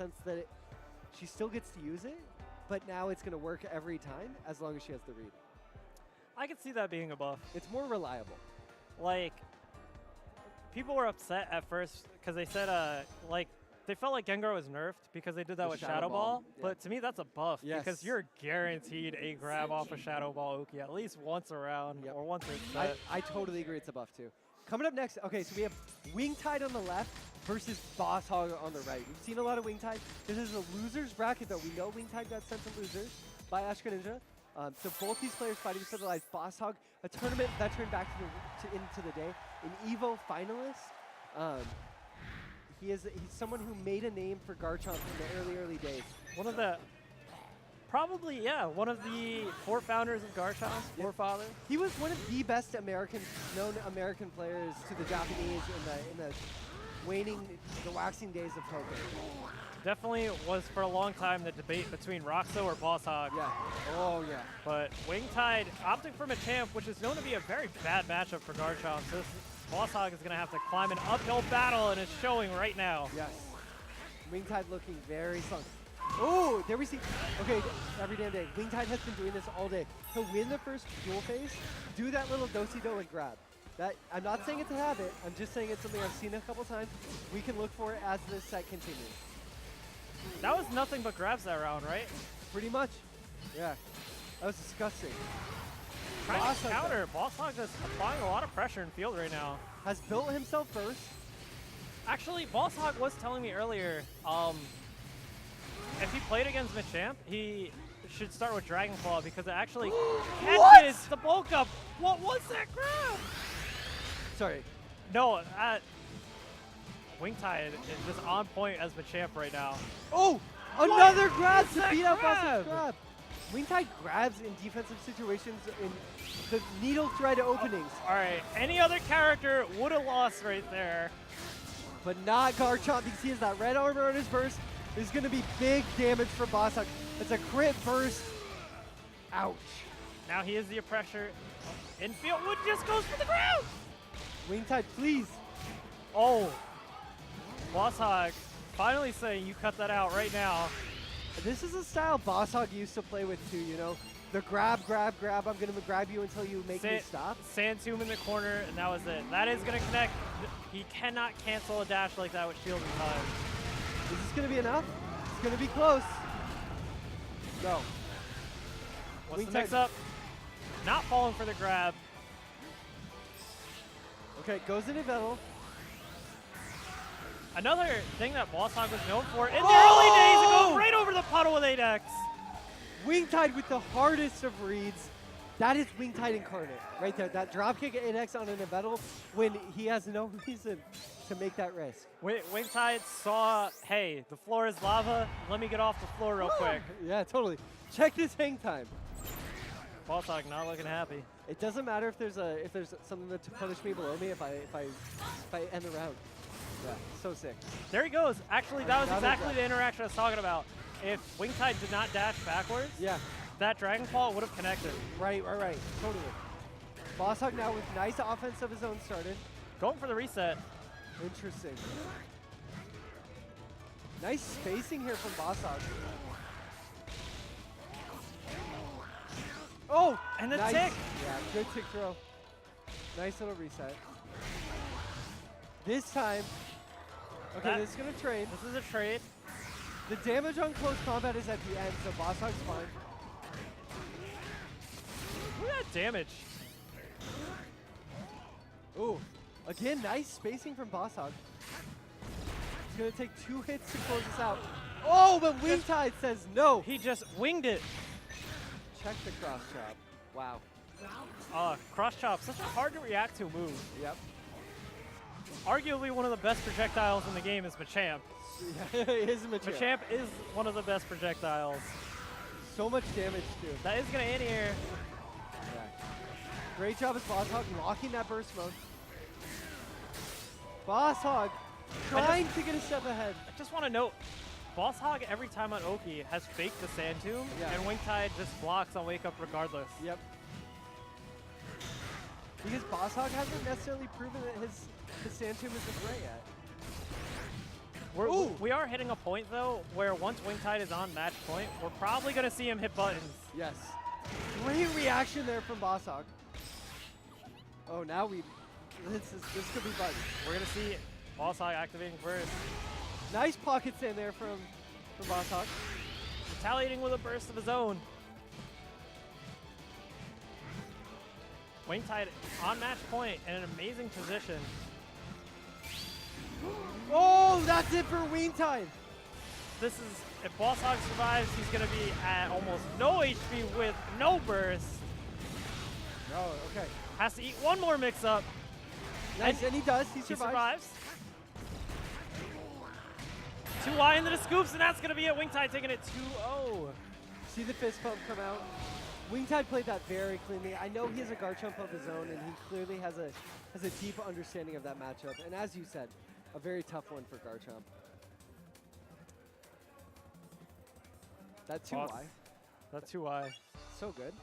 sense that she still gets to use it, but now it's going to work every time as long as she has the read. I can see that being a buff. It's more reliable. Like, people were upset at first because they said, like, they felt like Gengar was nerfed because they did that with Shadow Ball. Yeah. But to me, that's a buff because Yes. you're guaranteed a grab off of Shadow Ball Oki at least once around or once it's set. I totally agree it's a buff too. Coming up next, okay, so we have Wingtide on the left versus Bosshog on the right. We've seen a lot of Wingtide. This is a losers bracket, though. We know Wingtide got sent to losers by Ashka Ninja. So both these players fighting for the life. Bosshog, a tournament veteran back into the day, an EVO finalist. He's someone who made a name for Garchomp in the early days. One of the, probably, one of the four founders of Garchomp, forefather. He was one of the best known American players to the Japanese in the waxing days of poker. Definitely was for a long time the debate between Roxo or Bosshog. Yeah. Oh, yeah. But Wingtide opting for Machamp, which is known to be a very bad matchup for Garchomp. So Bosshog is going to have to climb an uphill battle, and it's showing right now. Yes. Wingtide looking very strong. Oh, there we see. Okay, every damn day. Wingtide has been doing this all day. He'll win the first duel phase, do that little do-si-do and grab. That, I'm not saying it's a habit. I'm just saying it's something I've seen a couple times. We can look for it as this set continues. That was nothing but grabs that round, right? Pretty much. Yeah. That was disgusting. Trying to counter. Bosshog is applying a lot of pressure in field right now. Has built himself first. Actually, Bosshog was telling me earlier, if he played against Machamp, he should start with Dragon Claw because it actually catches the bulk up. What was that grab? Sorry. No, Wingtide is just on point as Machamp right now. Oh! Another grab to beat out Bosshog's grab. Wingtide grabs in defensive situations in the needle thread openings. All right, any other character would have lost right there. But not Garchomp because he has that red armor on his burst. There's going to be big damage for Bosshog. It's a crit burst. Ouch. Now he is the pressure. Infield Wood just goes for the ground. Wingtide, please. Oh. Bosshog finally saying you cut that out right now. This is a style Bosshog used to play with too, you know? The grab, I'm going to grab you until you make me stop. Sand Tomb in the corner, and that was it. That is going to connect. He cannot cancel a dash like that with shield in time. Is this going to be enough? It's going to be close. No. What's the mix up? Not falling for the grab. Okay, goes into battle. Another thing that Bosshog was known for in the early days, it goes right over the puddle with 8X. Wingtide with the hardest of reads. That is Wingtide incarnate right there. That dropkick at 8X on an battle when he has no reason to make that risk. Wingtide saw, hey, the floor is lava. Let me get off the floor real quick. Yeah, totally. Check this hang time. Bosshog not looking happy. It doesn't matter if there's something to punish me below me if I end the round. Yeah, so sick. There he goes. Actually, that was exactly the interaction I was talking about. If Wingtide did not dash backwards, that Dragon Claw would have connected. Right. Totally. Bosshog now with nice offense of his own started. Going for the reset. Interesting. Nice spacing here from Bosshog. Oh! And the nice. tick! Yeah, good tick throw. Nice little reset. This time, okay, this is going to trade. This is a trade. The damage on close combat is at the end, so Bosshog's fine. Look at that damage. Ooh, again, nice spacing from Bosshog. He's going to take 2 hits to close this out. Oh, but Wingtide says no. He just winged it. Check the cross chop. Wow. Cross chop, such a hard to react to move. Yep. Arguably one of the best projectiles in the game is Machamp. Yeah, it is Machamp. Machamp is one of the best projectiles. So much damage too. That is going to end here. Yeah. Great job as Bosshog locking that burst mode. Bosshog trying to get a step ahead. I just want to note, Bosshog every time on Oki has faked the Sand Tomb, and Wingtide just blocks on Wake Up regardless. Yep. Because Bosshog hasn't necessarily proven that his Sand Tomb is a threat yet. We are hitting a point, though, where once Wingtide is on match point, we're probably going to see him hit buttons. Yes. Great reaction there from Bosshog. Oh, now this could be buttons. We're going to see Bosshog activating burst. Nice pocket stand there from Bosshog. Retaliating with a burst of his own. Wingtide on match point in an amazing position. Oh, that's it for Wingtide. This is, if Bosshog survives, he's going to be at almost no HP with no burst. Oh, okay. Has to eat one more mix-up. Nice, and he does. He He survives. survives. 2Y into the scoops, and that's going to be it. Wingtide taking it 2-0. See the fist pump come out. Wingtide played that very cleanly. I know he has a Garchomp of his own, and he clearly has a deep understanding of that matchup. And as you said, a very tough one for Garchomp. That 2Y. That 2Y. So good.